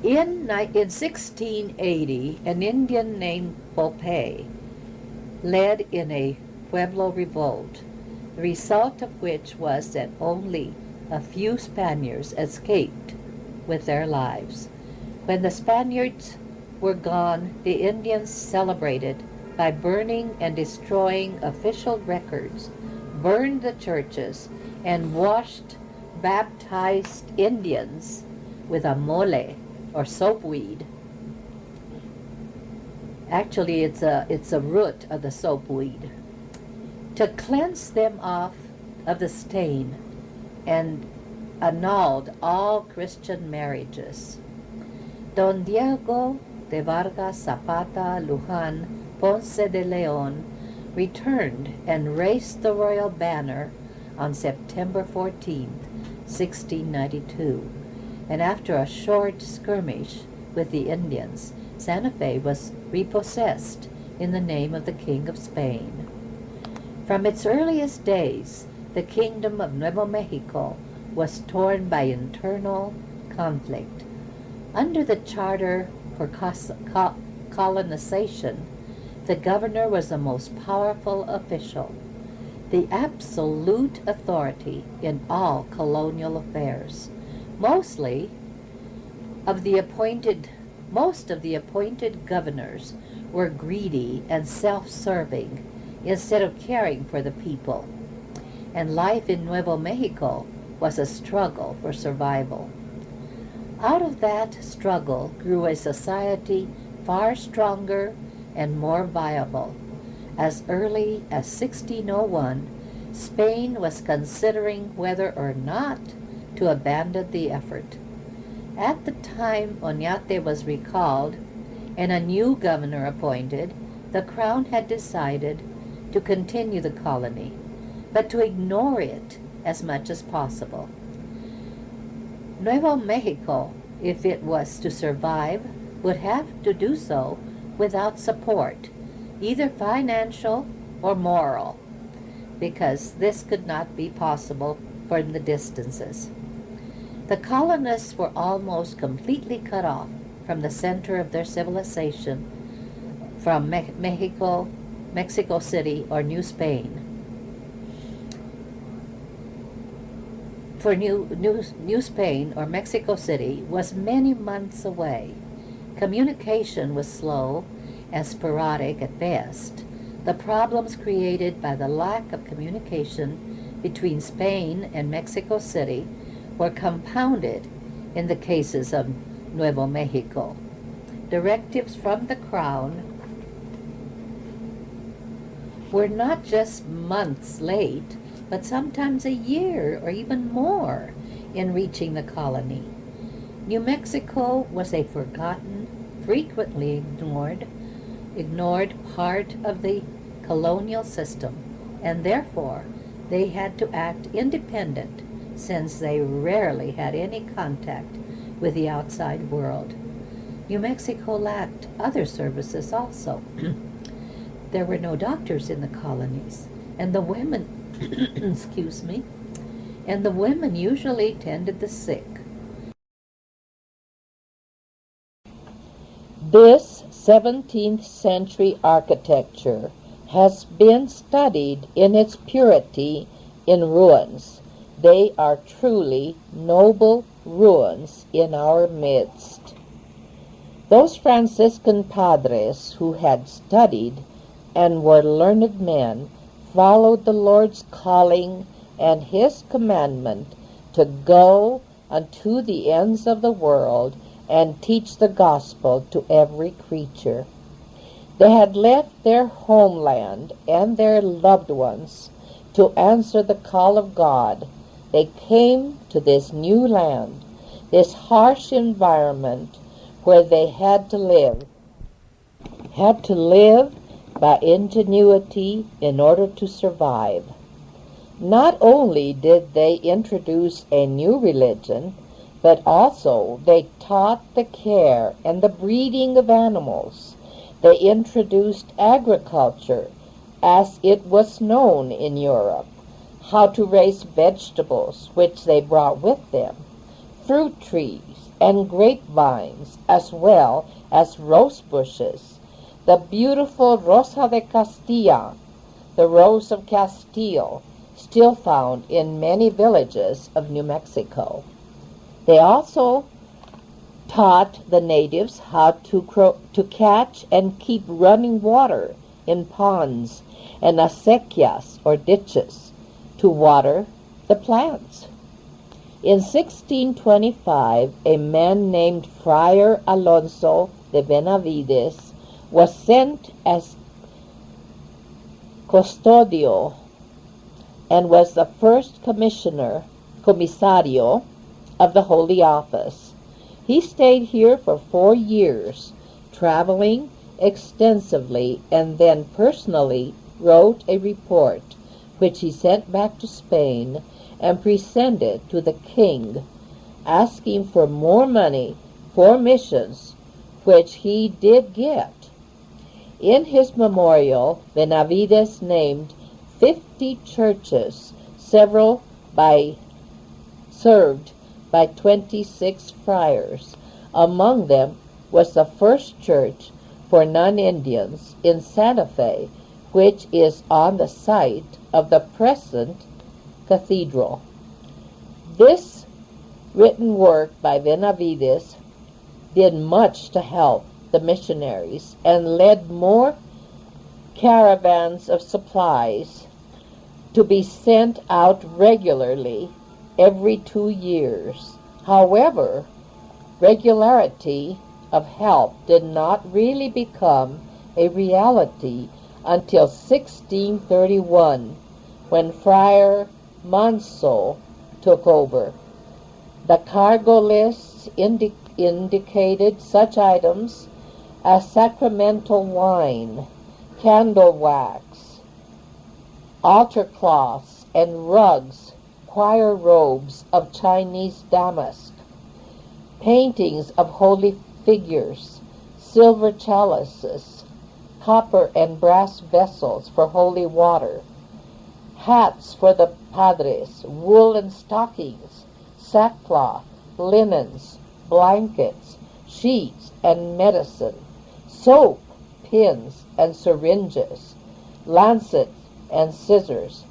In 1680, an Indian named Pope led in a Pueblo revolt, the result of which was that only a few Spaniards escaped with their lives. When the Spaniards were gone, the Indians celebrated by burning and destroying official records, burned the churches, and washed baptized Indians with a mole, or soapweed. Actually, it's a root of the soapweed, to cleanse them off of the stain, and annulled all Christian marriages. Don Diego de Vargas Zapata Lujan Ponce de Leon returned and raised the royal banner on September 14th, 1692, and after a short skirmish with the Indians, Santa Fe was repossessed in the name of the King of Spain. From its earliest days, the kingdom of Nuevo Mexico was torn by internal conflict. Under the Charter for Colonization, the governor was the most powerful official, the absolute authority in all colonial affairs. Most of the appointed governors were greedy and self-serving instead of caring for the people, and life in Nuevo Mexico was a struggle for survival. Out of that struggle grew a society far stronger and more viable. As early as 1601, Spain was considering whether or not to abandon the effort. At the time Oñate was recalled and a new governor appointed, the Crown had decided to continue the colony, but to ignore it as much as possible. Nuevo Mexico, if it was to survive, would have to do so without support, either financial or moral, because this could not be possible from the distances. The colonists were almost completely cut off from the center of their civilization, from Mexico City, or New Spain. For New Spain, or Mexico City, was many months away. Communication was slow and sporadic at best. The problems created by the lack of communication between Spain and Mexico City were compounded in the cases of Nuevo Mexico. Directives from the Crown were not just months late, but sometimes a year or even more in reaching the colony. New Mexico was a forgotten, frequently ignored part of the colonial system, and therefore they had to act independent, since they rarely had any contact with the outside world. New Mexico lacked other services also. There were no doctors in the colonies, and the women and the women usually tended the sick. This 17th century architecture has been studied in its purity in ruins. They are truly noble ruins in our midst. Those Franciscan padres who had studied and were learned men followed the Lord's calling and his commandment to go unto the ends of the world and teach the gospel to every creature. They had left their homeland and their loved ones to answer the call of God. They came to this new land, this harsh environment where they had to live by ingenuity in order to survive. Not only did they introduce a new religion, but also they taught the care and the breeding of animals. They introduced agriculture as it was known in Europe, how to raise vegetables which they brought with them, fruit trees, and grapevines, as well as rose bushes. The beautiful Rosa de Castilla, the Rose of Castile, still found in many villages of New Mexico. They also taught the natives how to catch and keep running water in ponds and acequias, or ditches, to water the plants. In 1625, a man named Friar Alonso de Benavides was sent as custodio and was the first commissario of the Holy Office. He stayed here for 4 years, traveling extensively, and then personally wrote a report, which he sent back to Spain and presented to the king, asking for more money for missions, which he did get. In his memorial, Benavides named 50 churches, several served by 26 friars. Among them was the first church for non-Indians in Santa Fe, which is on the site of the present cathedral. This written work by Benavides did much to help the missionaries and led more caravans of supplies to be sent out regularly every 2 years. However, regularity of help did not really become a reality until 1631, when Friar Manso took over. The cargo lists indicated such items as sacramental wine, candle wax, altar cloths and rugs, choir robes of Chinese damask, paintings of holy figures, silver chalices, copper and brass vessels for holy water, hats for the padres, woolen stockings, sackcloth, linens, blankets, sheets and medicine, soap, pins and syringes, lancets and scissors,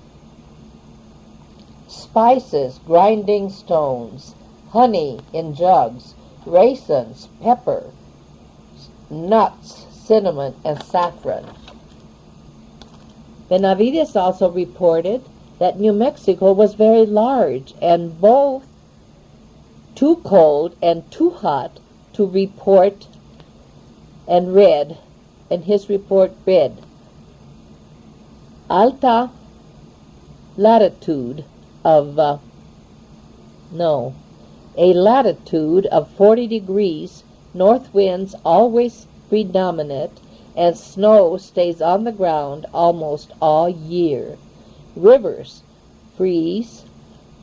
spices, grinding stones, honey in jugs, raisins, pepper, nuts, cinnamon, and saffron. Benavides also reported that New Mexico was very large and both too cold and too hot to report, and his report read, alta latitude of, a latitude of 40 degrees, north winds always predominate, and snow stays on the ground almost all year. Rivers freeze,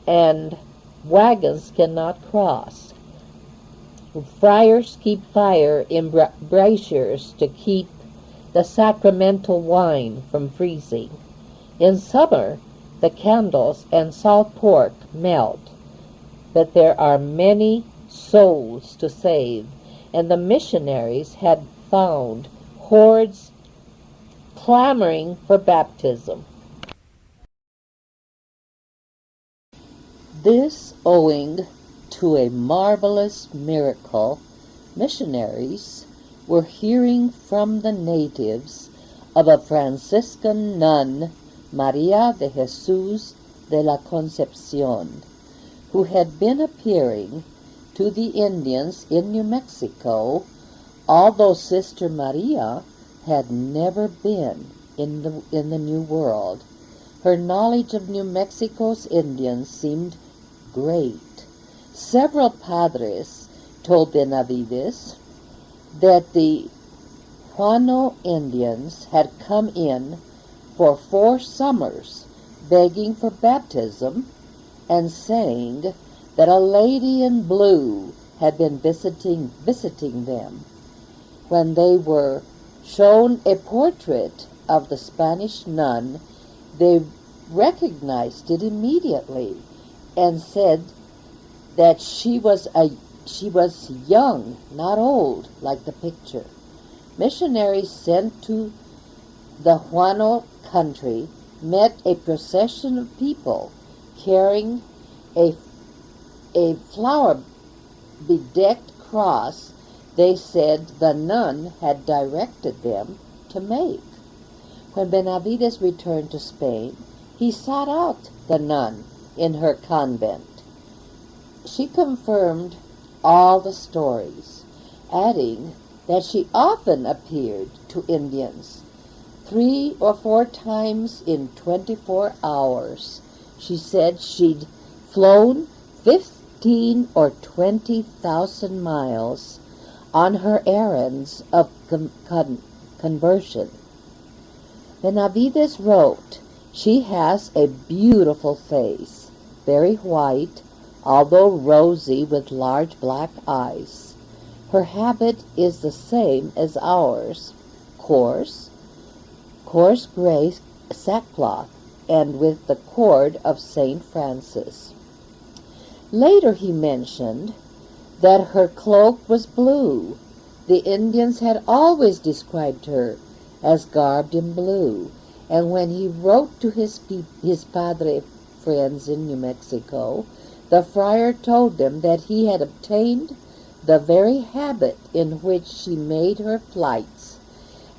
and wagons cannot cross. Friars keep fire in braziers to keep the sacramental wine from freezing. In summer, the candles and salt pork melt, but there are many souls to save, and the missionaries had found hordes clamoring for baptism. This owing to a marvelous miracle, missionaries were hearing from the natives of a Franciscan nun, Maria de Jesus de la Concepcion, who had been appearing to the Indians in New Mexico, although Sister Maria had never been in the New World. Her knowledge of New Mexico's Indians seemed great. Several padres told Benavides that the Juano Indians had come in for 4 summers begging for baptism and saying that a lady in blue had been visiting them. When they were shown a portrait of the Spanish nun, they recognized it immediately and said that she was a She was young, not old, like the picture. Missionaries sent to the Huano country met a procession of people carrying a flower-bedecked cross they said the nun had directed them to make. When Benavides returned to Spain, he sought out the nun in her convent. She confirmed all the stories, adding that she often appeared to Indians 3 or 4 times in 24 hours. She said she'd flown 15 or 20,000 miles on her errands of conversion. Benavides wrote, "She has a beautiful face, very white, although rosy with large black eyes. Her habit is the same as ours, coarse gray sackcloth, and with the cord of St. Francis." Later he mentioned that her cloak was blue. The Indians had always described her as garbed in blue, and when he wrote to his Padre friends in New Mexico, the friar told them that he had obtained the very habit in which she made her flights,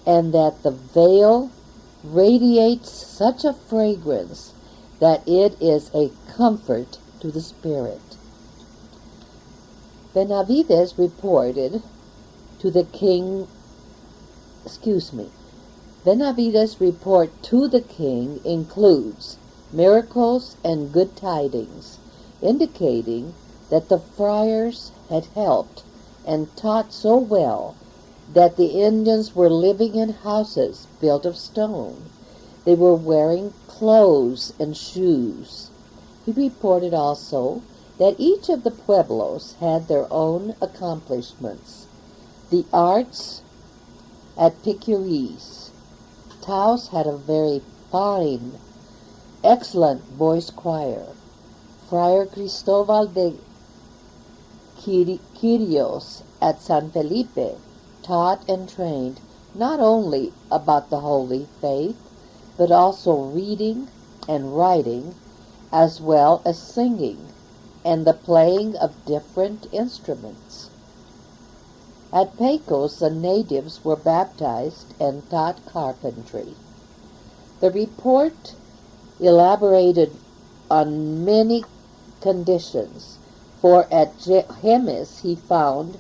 and that the veil radiates such a fragrance that it is a comfort to the spirit. Benavides reported to the king, Benavides' report to the king includes miracles and good tidings, indicating that the friars had helped and taught so well that the Indians were living in houses built of stone. They were wearing clothes and shoes. He reported also that each of the pueblos had their own accomplishments. The arts at Picuris. Taos had a very fine, excellent voice choir. Friar Cristobal de Quirios at San Felipe taught and trained not only about the Holy Faith, but also reading and writing, as well as singing and the playing of different instruments. At Pecos, the natives were baptized and taught carpentry. The report elaborated on many conditions, for at Jemez he found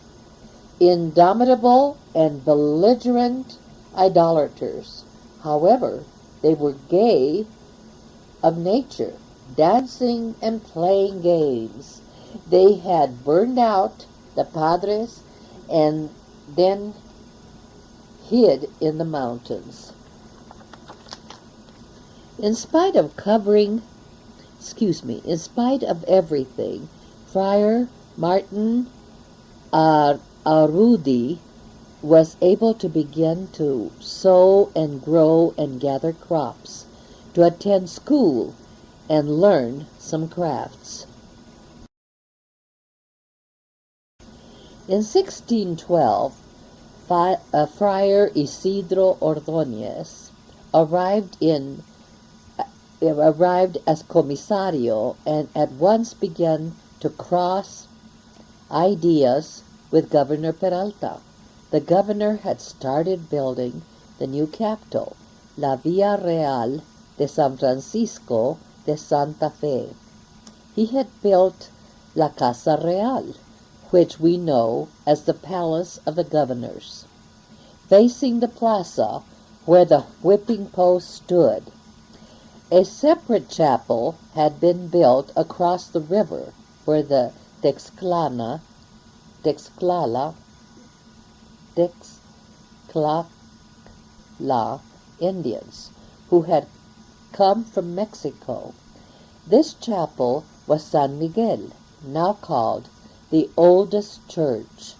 indomitable and belligerent idolaters. However, they were gay of nature, dancing and playing games. They had burned out the padres and then hid in the mountains. In spite of everything, Friar Martin Arudi was able to begin to sow and grow and gather crops, to attend school and learn some crafts. In 1612, Friar Isidro Ordóñez arrived as comisario and at once began to cross ideas with Governor Peralta. The governor had started building the new capital, La Villa Real de San Francisco de Santa Fe. He had built La Casa Real, which we know as the Palace of the Governors, facing the plaza where the whipping post stood. A separate chapel had been built across the river where the Texclala Indians, who had come from Mexico. This chapel was San Miguel, now called the oldest church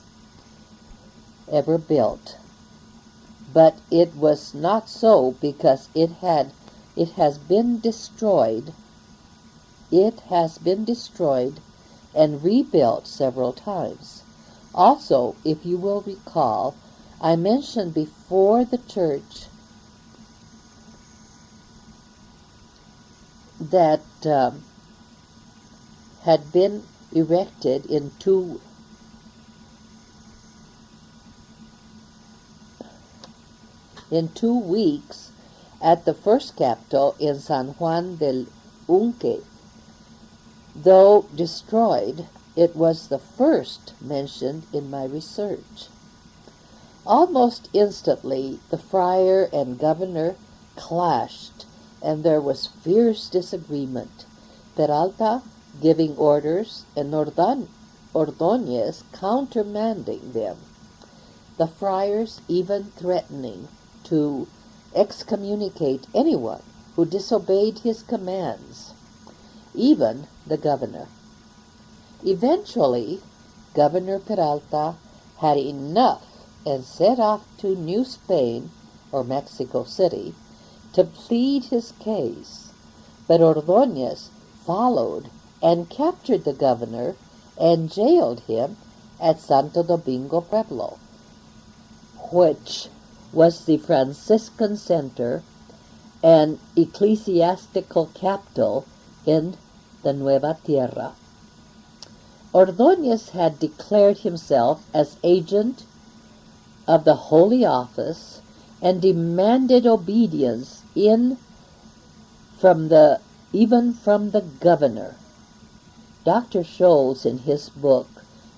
ever built. But it was not so because it has been destroyed and rebuilt several times. Also, if you will recall, I mentioned before the church that had been erected in 2 weeks at the first capital in San Juan del Unque. Though destroyed, it was the first mentioned in my research. Almost instantly, the friar and governor clashed, and there was fierce disagreement, Peralta giving orders and Ordóñez countermanding them, the friars even threatening to excommunicate anyone who disobeyed his commands, even the governor. Eventually, Governor Peralta had enough and set off to New Spain, or Mexico City, to plead his case, but Ordóñez followed and captured the governor and jailed him at Santo Domingo Pueblo, which was the Franciscan center and ecclesiastical capital in the Nueva Tierra. Ordóñez had declared himself as agent of the Holy Office and demanded obedience even from the governor. Dr. Scholes, in his book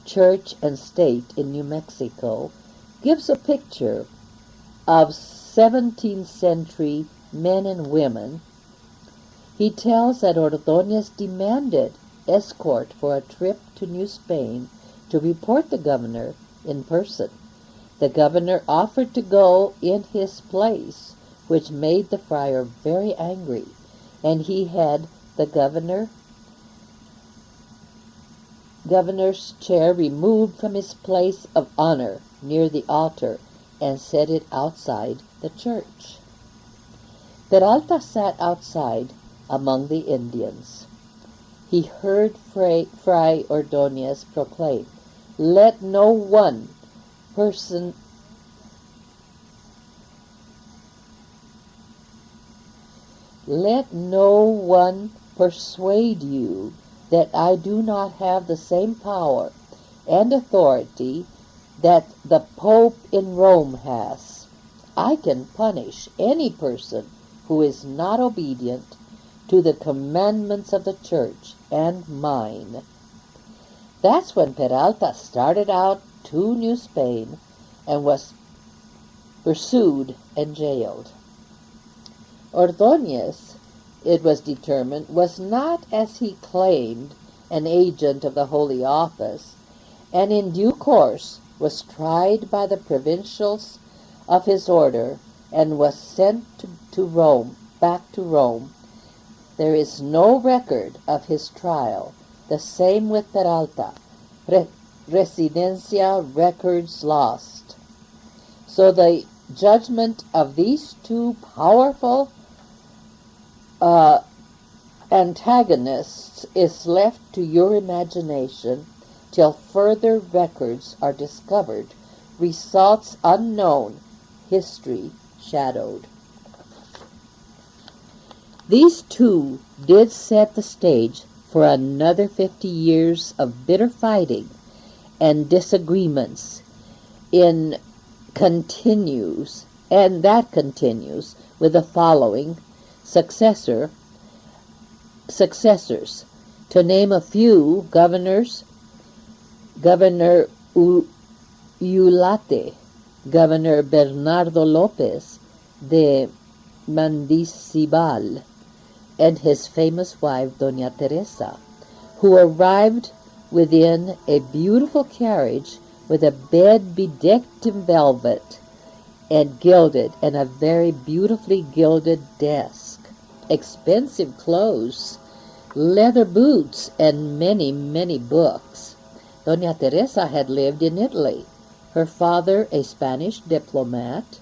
Church and State in New Mexico, gives a picture of 17th century men and women. He tells that Ordóñez demanded escort for a trip to New Spain to report the governor in person. The governor offered to go in his place, which made the friar very angry, and he had the governor's chair removed from his place of honor near the altar and set it outside the church. Peralta sat outside among the Indians. He heard Fray Ordóñez proclaim, "Let no one person persuade you that I do not have the same power and authority that the Pope in Rome has. I can punish any person who is not obedient to the commandments of the church and mine." That's when Peralta started out to New Spain and was pursued and jailed. Ordóñez, it was determined, was not, as he claimed, an agent of the Holy Office, and in due course was tried by the provincials of his order and was sent back to Rome. There is no record of his trial. The same with Peralta. Residencia records lost. So the judgment of these two powerful antagonists is left to your imagination till further records are discovered, results unknown, history shadowed. These two did set the stage for another 50 years of bitter fighting and disagreements continues with the following successors. To name a few: Governor Ulate, Governor Bernardo López de Mandicibal, and his famous wife, Doña Teresa, who arrived within a beautiful carriage with a bed bedecked in velvet and gilded, and a very beautifully gilded desk, expensive clothes, leather boots, and many, many books. Doña Teresa had lived in Italy, her father a Spanish diplomat.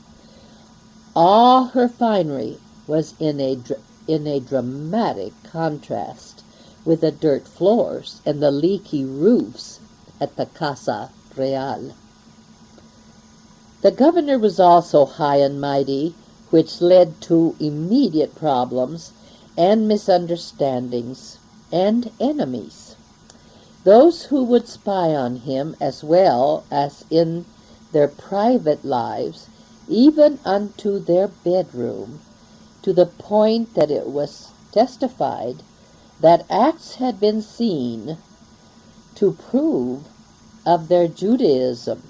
All her finery was in a dramatic contrast with the dirt floors and the leaky roofs at the Casa Real. The governor was also high and mighty, which led to immediate problems and misunderstandings and enemies. Those who would spy on him as well as in their private lives, even unto their bedroom, to the point that it was testified that acts had been seen to prove of their Judaism,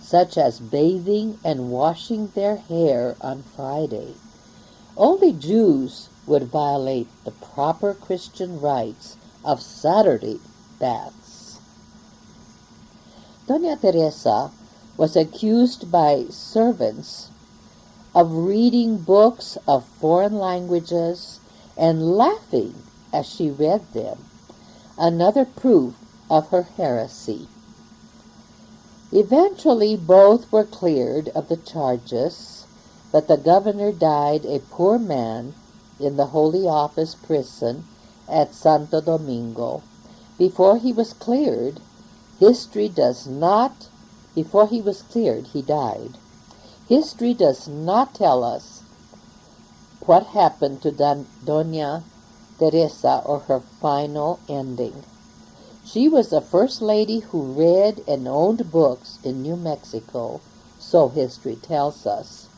such as bathing and washing their hair on Friday. Only Jews would violate the proper Christian rites of Saturday baths. Doña Teresa was accused by servants of reading books of foreign languages and laughing as she read them, another proof of her heresy. Eventually both were cleared of the charges, but the governor died a poor man in the Holy Office prison at Santo Domingo. Before he was cleared, he died. History does not tell us what happened to Doña Teresa or her final ending. She was the first lady who read and owned books in New Mexico, so history tells us.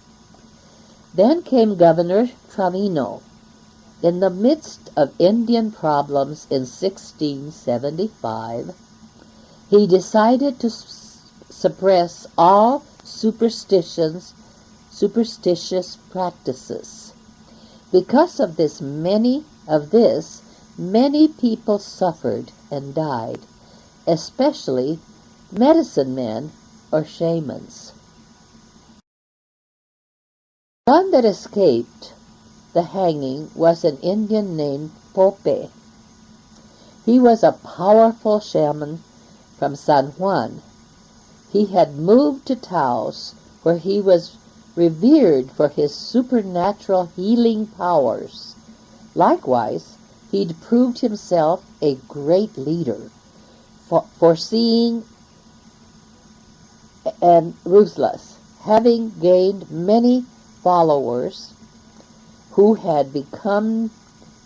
Then came Governor Trevino. In the midst of Indian problems in 1675, he decided to suppress all superstitious practices. Because of this, many people suffered and died, especially medicine men or shamans. One that escaped the hanging was an Indian named Pope. He was a powerful shaman from San Juan. He had moved to Taos, where he was revered for his supernatural healing powers. Likewise, he'd proved himself a great leader, foreseeing and ruthless, having gained many followers who had become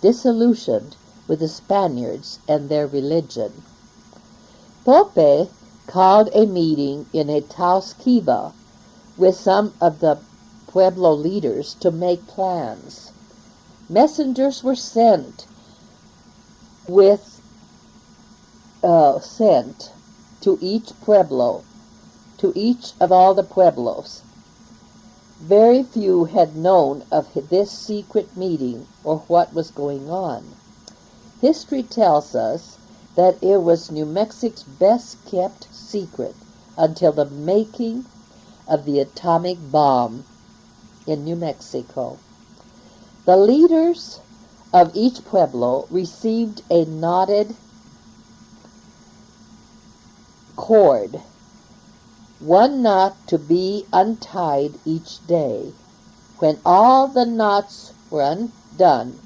disillusioned with the Spaniards and their religion. Pope called a meeting in a Taos Kiva with some of the Pueblo leaders to make plans. Messengers were sent to each of all the pueblos. Very few had known of this secret meeting or what was going on. History tells us that it was New Mexico's best kept secret until the making of the atomic bomb in New Mexico. The leaders of each pueblo received a knotted cord, one knot to be untied each day. When all the knots were undone,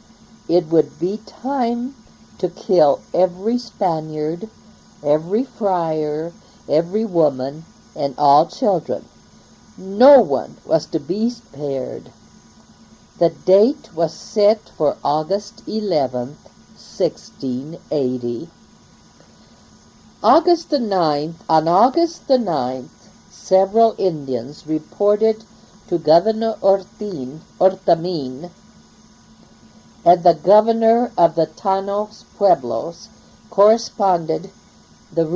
it would be time to kill every Spaniard, every friar, every woman, and all children. No one was to be spared. The date was set for August 11th, 1680. On August the 9th, several Indians reported to Governor Ortamin and the governor of the Tanos Pueblos corroborated the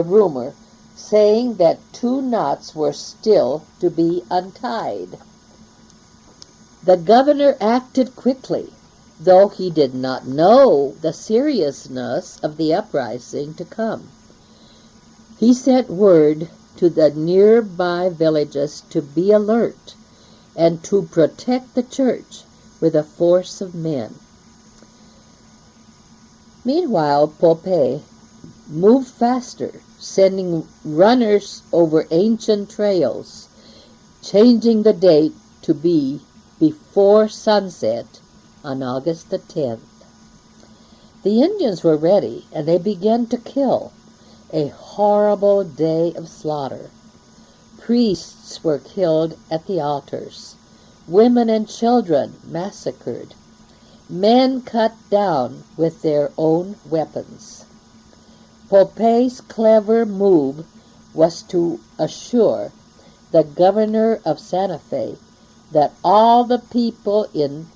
rumor, saying that 2 knots were still to be untied. The governor acted quickly, though he did not know the seriousness of the uprising to come. He sent word to the nearby villages to be alert and to protect the church with a force of men. Meanwhile, Pope moved faster, sending runners over ancient trails, changing the date to be before sunset on August the 10th. The Indians were ready, and they began to kill. A horrible day of slaughter. Priests were killed at the altars. Women and children massacred. Men cut down with their own weapons. Pompey's clever move was to assure the governor of Santa Fe that all the people in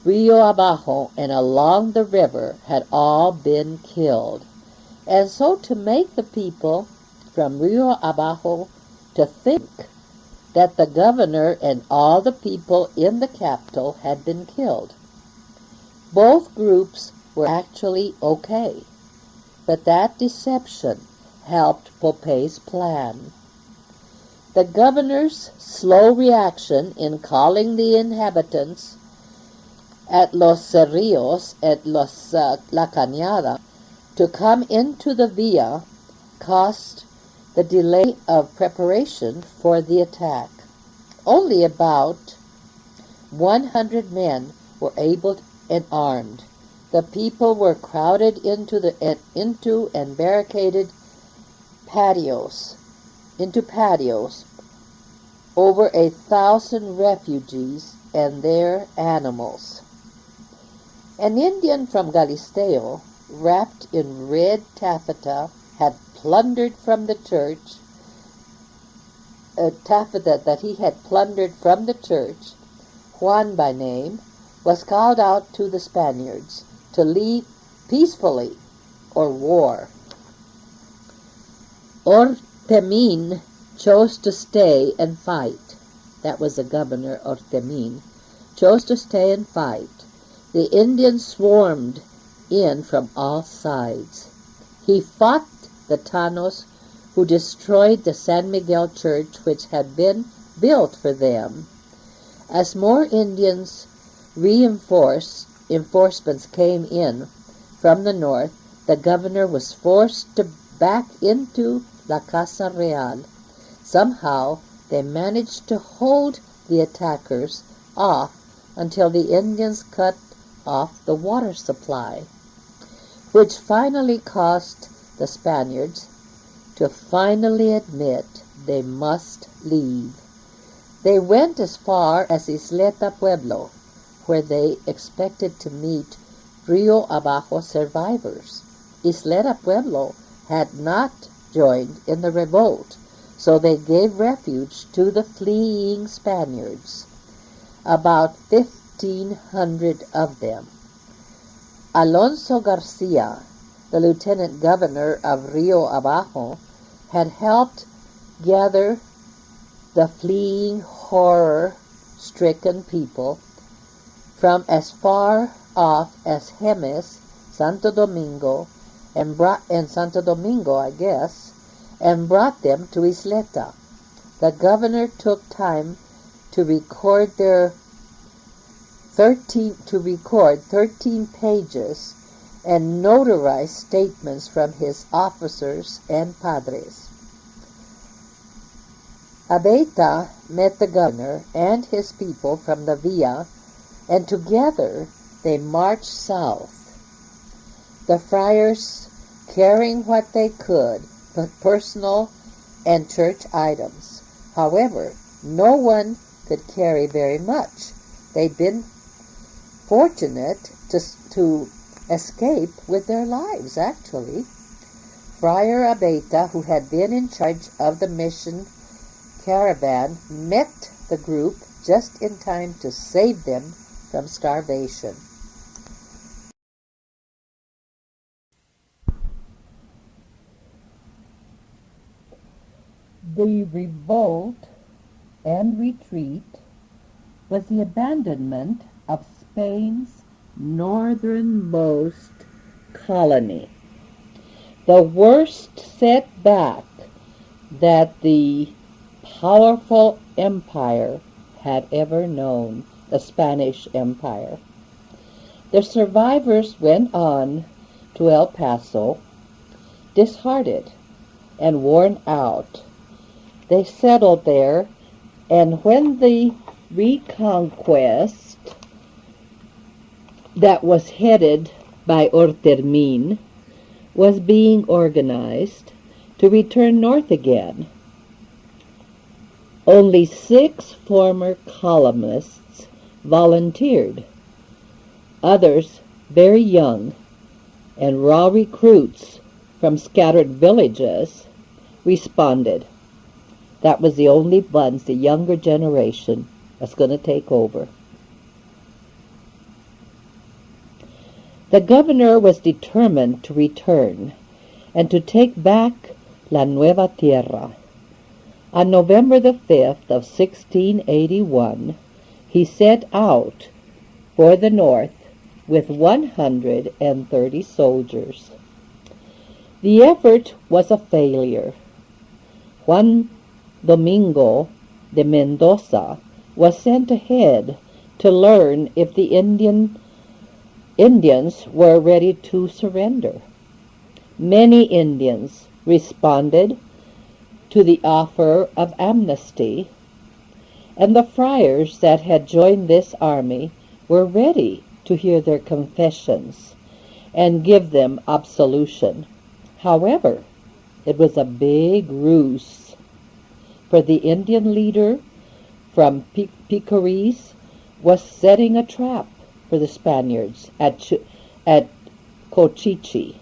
Rio Abajo and along the river had all been killed, and so to make the people from Rio Abajo to think that the governor and all the people in the capital had been killed. Both groups were actually okay, but that deception helped Pompey's plan. The governor's slow reaction in calling the inhabitants at Los Cerrillos, at La Cañada, to come into the villa caused the delay of preparation for the attack. Only about 100 men were able and armed. The people were crowded into and barricaded patios over 1,000 refugees and their animals. An Indian from Galisteo, wrapped in red taffeta, had plundered from the church, taffeta that he had plundered from the church, Juan by name, was called out to the Spaniards to leave peacefully or war. Ortemin chose to stay and fight. That was the governor, Ortemin, chose to stay and fight. The Indians swarmed in from all sides. He fought the Tanos, who destroyed the San Miguel church which had been built for them. As more Indians reinforcements came in from the north, the governor was forced to back into La Casa Real. Somehow they managed to hold the attackers off until the Indians cut off the water supply, which finally caused the Spaniards to finally admit they must leave. They went as far as Isleta Pueblo, where they expected to meet Rio Abajo survivors. Isleta Pueblo had not joined in the revolt, so they gave refuge to the fleeing Spaniards, about 1,500 of them. Alonso Garcia, the lieutenant governor of Rio Abajo, had helped gather the fleeing, horror-stricken people from as far off as Jemez, Santo Domingo, and brought them to Isleta. The governor took time to record 13 pages and notarize statements from his officers and padres. Abeyta met the governor and his people from the villa, and together they marched south. The friars carrying what they could, personal and church items. However, no one could carry very much. They'd been fortunate to escape with their lives, actually. Friar Abeyta, who had been in charge of the mission caravan, met the group just in time to save them from starvation. The revolt and retreat was the abandonment of Spain's northernmost colony, the worst setback that the powerful empire had ever known, the Spanish Empire. The survivors went on to El Paso, disheartened and worn out. They settled there, and when the reconquest that was headed by Ortermin was being organized to return north again. Only 6 former colonists volunteered. Others, very young, and raw recruits from scattered villages, responded. That was the only ones, the younger generation, was going to take over. The governor was determined to return and to take back La Nueva Tierra. On November the 5th of 1681, he set out for the north with 130 soldiers. The effort was a failure. Juan Domingo de Mendoza was sent ahead to learn if the Indians were ready to surrender. Many Indians responded to the offer of amnesty, and the friars that had joined this army were ready to hear their confessions and give them absolution. However, it was a big ruse, for the Indian leader from Picaries was setting a trap for the Spaniards at Cochiche,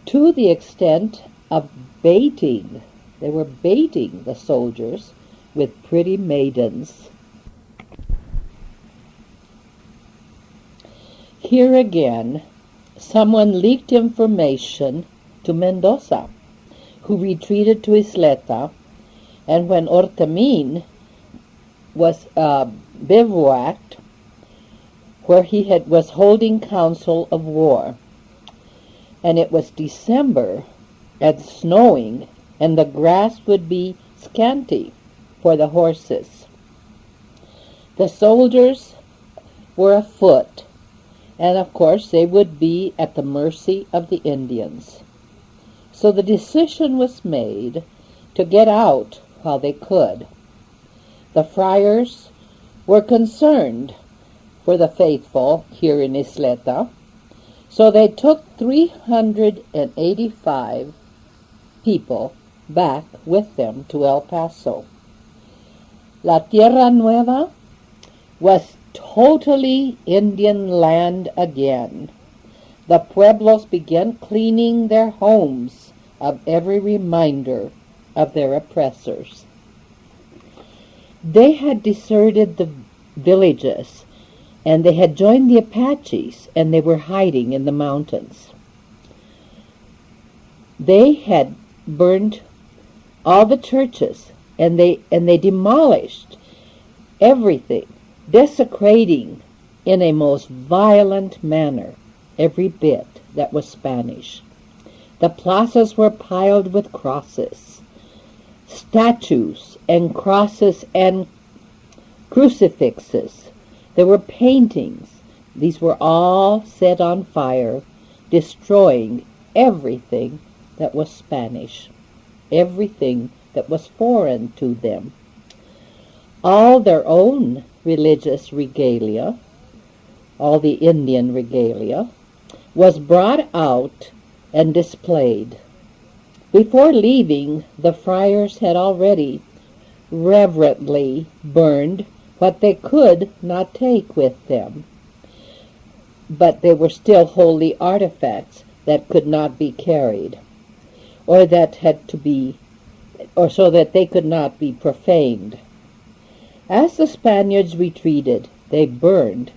to the extent of baiting. They were baiting the soldiers with pretty maidens. Here again, someone leaked information to Mendoza, who retreated to Isleta, and when Ortermin was bivouacked, where he was holding council of war, and it was December and snowing, and the grass would be scanty for the horses. The soldiers were afoot, and of course they would be at the mercy of the Indians. So the decision was made to get out while they could. The friars were concerned for the faithful here in Isleta, so they took 385 people back with them to El Paso. La Tierra Nueva was totally Indian land again. The pueblos began cleaning their homes of every reminder of their oppressors. They had deserted the villages, and they had joined the Apaches, and they were hiding in the mountains. They had burned all the churches, and they demolished everything, desecrating in a most violent manner every bit that was Spanish. The plazas were piled with crosses, statues and crosses and crucifixes. There were paintings. These were all set on fire, destroying everything that was Spanish, everything that was foreign to them. All their own religious regalia, all the Indian regalia, was brought out and displayed. Before leaving, the friars had already reverently burned what they could not take with them, but they were still holy artifacts that could not be carried, or that had to be, or so that they could not be profaned. As the Spaniards retreated, they burned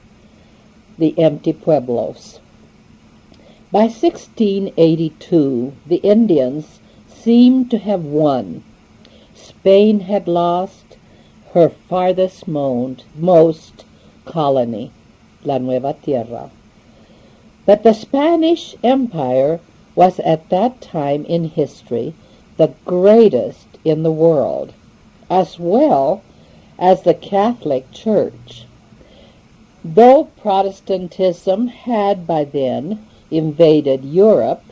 the empty pueblos. By 1682, the Indians seemed to have won. Spain had lost her farthest most colony, La Nueva Tierra. But the Spanish Empire was at that time in history the greatest in the world, as well as the Catholic Church. Though Protestantism had by then invaded Europe,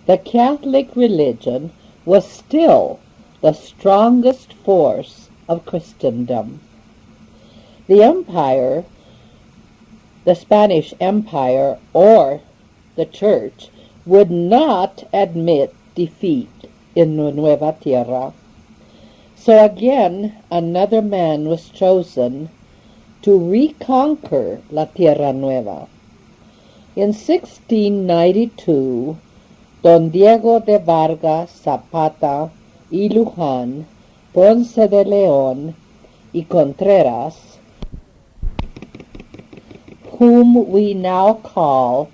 the Catholic religion was still the strongest force of Christendom. The empire, the Spanish Empire, or the church, would not admit defeat in Nueva Tierra. So again, another man was chosen to reconquer La Tierra Nueva. In 1692, Don Diego de Vargas, Zapata y Luján, Ponce de León y Contreras, whom we now call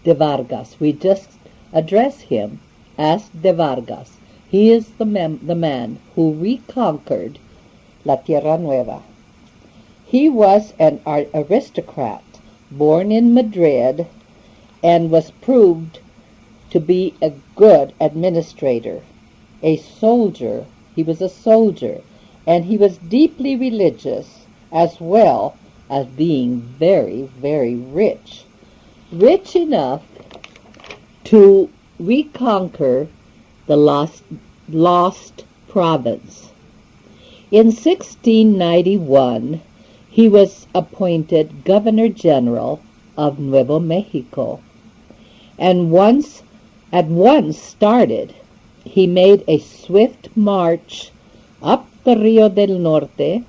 de Vargas. We just address him as de Vargas. He is the man who reconquered La Tierra Nueva. He was an aristocrat born in Madrid and was proved to be a good administrator, a soldier. He was a soldier, and he was deeply religious as well as being very, very rich. Rich enough to reconquer the lost province. In 1691, he was appointed Governor General of Nuevo Mexico, and at once started, he made a swift march up the Rio del Norte,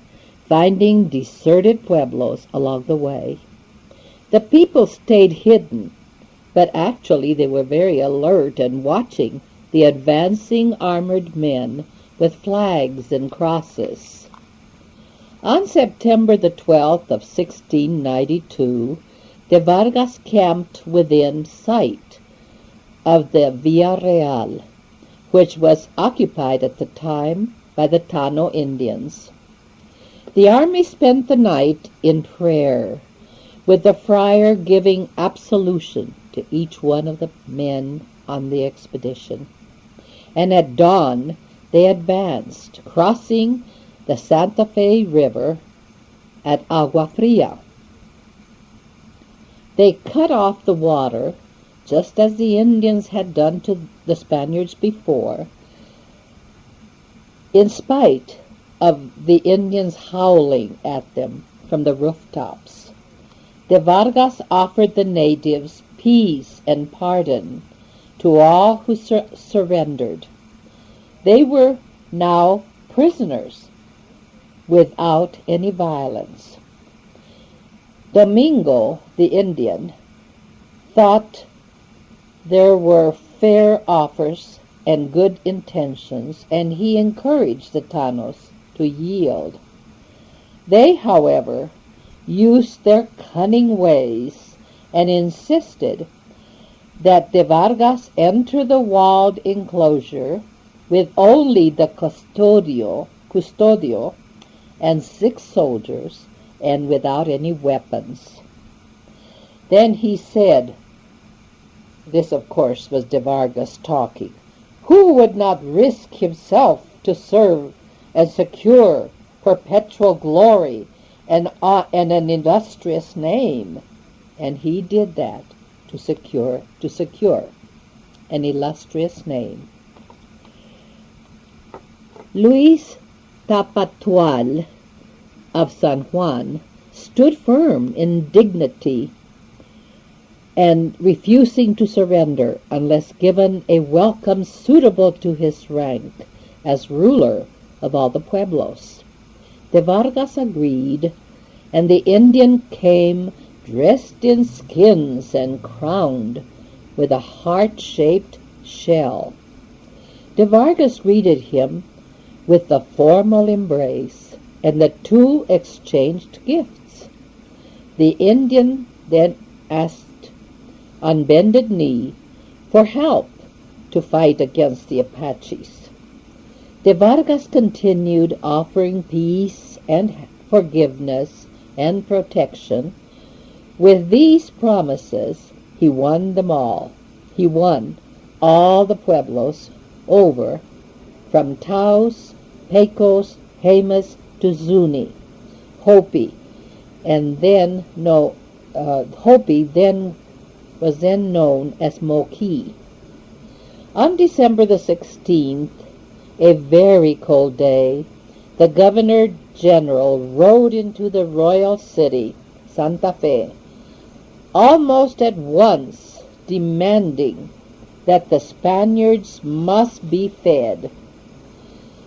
finding deserted pueblos along the way. The people stayed hidden, but actually they were very alert and watching the advancing armored men with flags and crosses. On September the 12th of 1692, de Vargas camped within sight of the Villa Real, which was occupied at the time by the Tano Indians. The army spent the night in prayer, with the friar giving absolution to each one of the men on the expedition. And at dawn they advanced, crossing the Santa Fe River at Agua Fria. They cut off the water, just as the Indians had done to the Spaniards before, in spite of the Indians howling at them from the rooftops. De Vargas offered the natives peace and pardon to all who surrendered. They were now prisoners without any violence. Domingo, the Indian, thought there were fair offers and good intentions, and he encouraged the Tanos to yield. They, however, used their cunning ways and insisted that de Vargas enter the walled enclosure with only the custodio and 6 soldiers, and without any weapons. Then he said, this of course was de Vargas talking, who would not risk himself to serve and secure perpetual glory and an illustrious name? And he did that to secure an illustrious name. Luis Tapatual of San Juan stood firm in dignity and refusing to surrender unless given a welcome suitable to his rank as ruler of all the pueblos. De Vargas agreed, and the Indian came dressed in skins and crowned with a heart-shaped shell. De Vargas greeted him with the formal embrace, and the two exchanged gifts. The Indian then asked on bended knee for help to fight against the Apaches. De Vargas continued offering peace and forgiveness and protection. With these promises, he won them all. He won all the pueblos over, from Taos, Pecos, Jemez to Zuni, Hopi, and then Hopi was then known as Moqui. On December the 16th, a very cold day, the governor general rode into the royal city, Santa Fe, almost at once demanding that the Spaniards must be fed.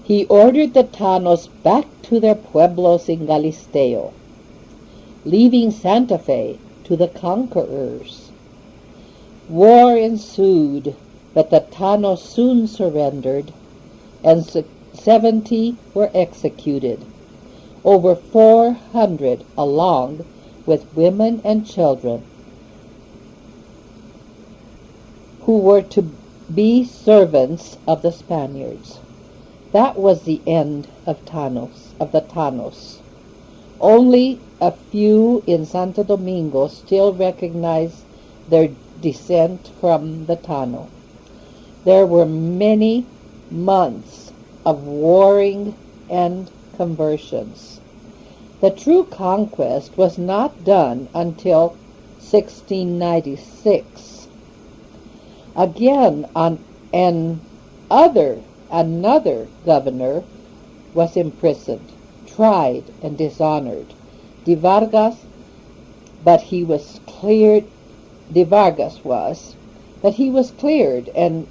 He ordered the Tanos back to their pueblos in Galisteo, leaving Santa Fe to the conquerors. War ensued, but the Tanos soon surrendered, and 70 were executed, over 400 along with women and children, who were to be servants of the Spaniards. That was the end of the Tanos. Only a few in Santo Domingo still recognize their descent from the Tano. There were many months of warring and conversions. The true conquest was not done until 1696. Again, another governor was imprisoned, tried, and dishonored. De Vargas was cleared, and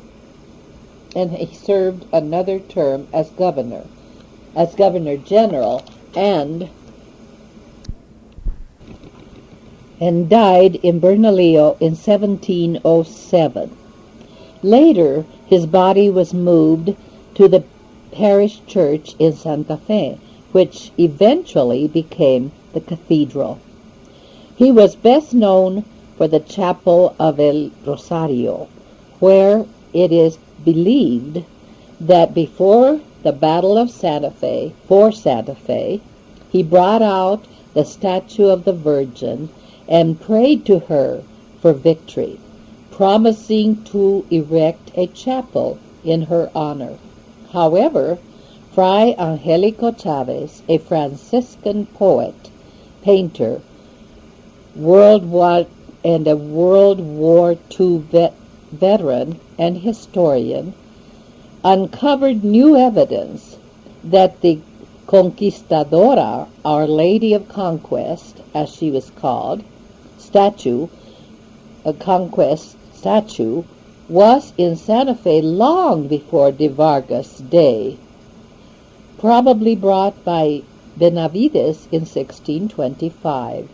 he served another term as governor general, and died in Bernalillo in 1707. Later, his body was moved to the parish church in Santa Fe, which eventually became the cathedral. He was best known for the chapel of El Rosario, where it is believed that before the Battle of Santa Fe, he brought out the statue of the Virgin and prayed to her for victory, promising to erect a chapel in her honor. However, Fray Angelico Chavez, a Franciscan poet, painter, World War II veteran and historian, uncovered new evidence that the Conquistadora, Our Lady of Conquest, as she was called, conquest statue, was in Santa Fe long before de Vargas' day, probably brought by Benavides in 1625.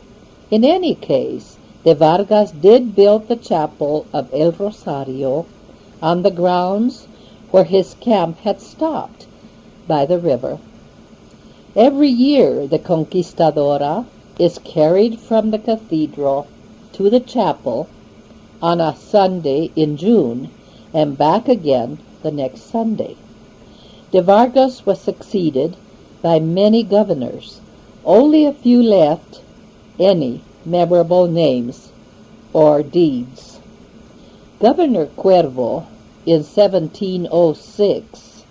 In any case, de Vargas did build the chapel of El Rosario on the grounds where his camp had stopped by the river. Every year the Conquistadora is carried from the cathedral to the chapel on a Sunday in June and back again the next Sunday. De Vargas was succeeded by many governors. Only a few left any memorable names or deeds. Governor Cuervo in 1706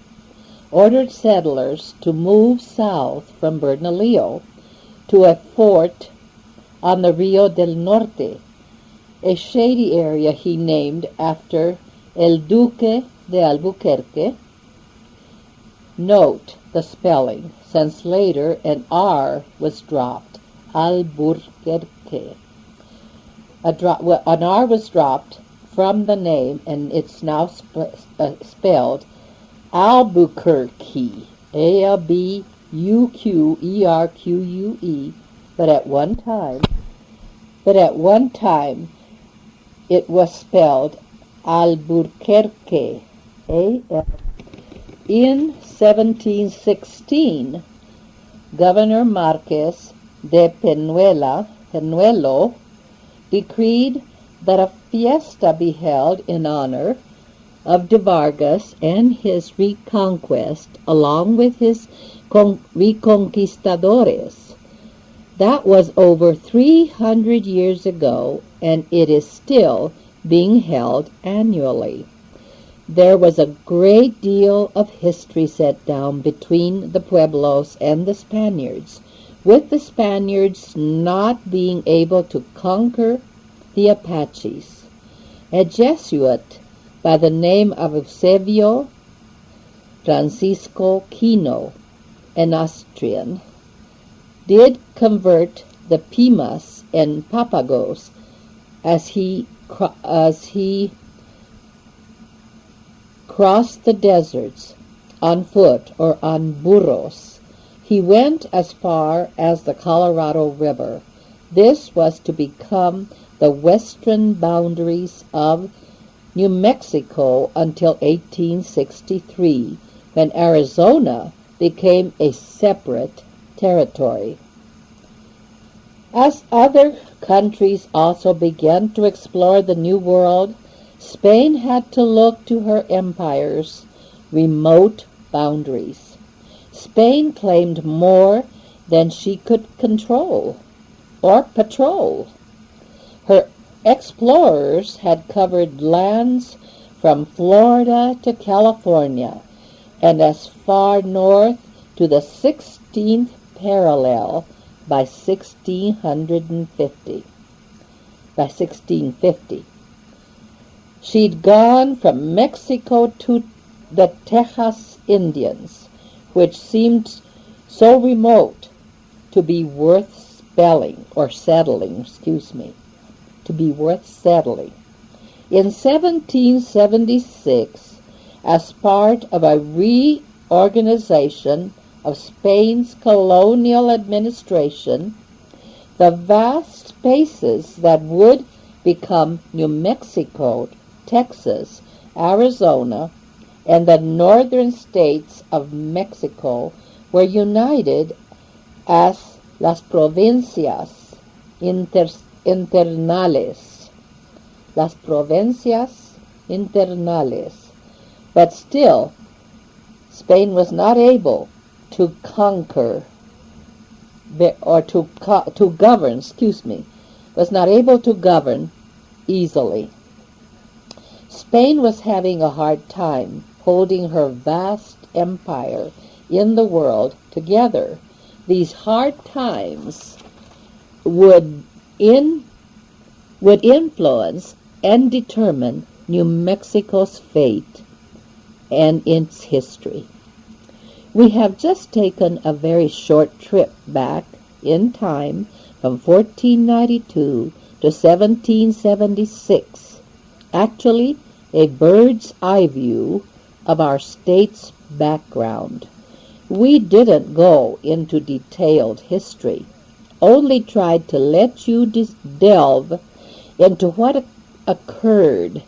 ordered settlers to move south from Bernalillo to a fort on the Rio del Norte, a shady area he named after El Duque de Albuquerque. Note the spelling, since later an R was dropped, Albuquerque. An R was dropped from the name, and it's now spelled Albuquerque, Albuquerque, but at one time it was spelled Albuquerque. In 1716, Governor Marquez de Penuelo decreed that a fiesta be held in honor of de Vargas and his reconquest, along with his reconquistadores. That was over 300 years ago, and it is still being held annually. There was a great deal of history set down between the Pueblos and the Spaniards, with the Spaniards not being able to conquer the Apaches. A Jesuit by the name of Eusebio Francisco Kino, an Austrian, did convert the Pimas and Papagos as he crossed the deserts on foot or on burros. He went as far as the Colorado River. This was to become the western boundaries of New Mexico until 1863, when Arizona became a separate territory. As other countries also began to explore the New World, Spain had to look to her empire's remote boundaries. Spain claimed more than she could control or patrol. Her explorers had covered lands from Florida to California and as far north to the 16th parallel by 1650. She'd gone from Mexico to the Texas Indians, which seemed so remote to be worth settling. In 1776, as part of a reorganization of Spain's colonial administration, the vast spaces that would become New Mexico, Texas, Arizona, and the northern states of Mexico were united as las provincias internales. Las provincias internales. But still, Spain was not able to conquer or to govern, was not able to govern easily. Spain was having a hard time holding her vast empire in the world together. These hard times would influence and determine New Mexico's fate and its history. We have just taken a very short trip back in time from 1492 to 1776, actually a bird's eye view of our state's background. We didn't go into detailed history, only tried to let you delve into what occurred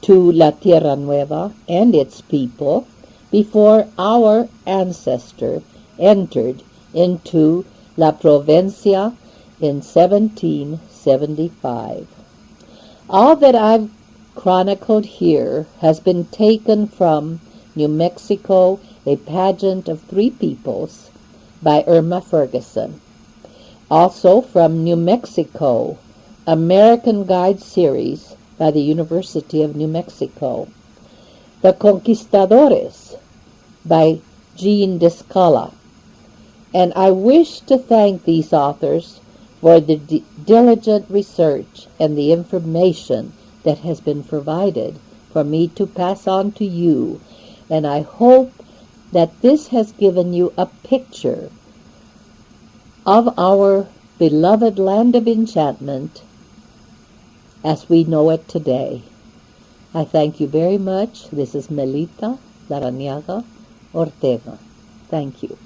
to La Tierra Nueva and its people before our ancestor entered into La Provincia in 1775. All that I've chronicled here has been taken from New Mexico, A Pageant of Three Peoples by Irma Ferguson. Also from New Mexico, American Guide Series by the University of New Mexico. The Conquistadores by Jean Descala. And I wish to thank these authors for the diligent research and the information that has been provided for me to pass on to you. And I hope that this has given you a picture of our beloved land of enchantment as we know it today. I thank you very much. This is Melita Larrañaga Ortega. Thank you.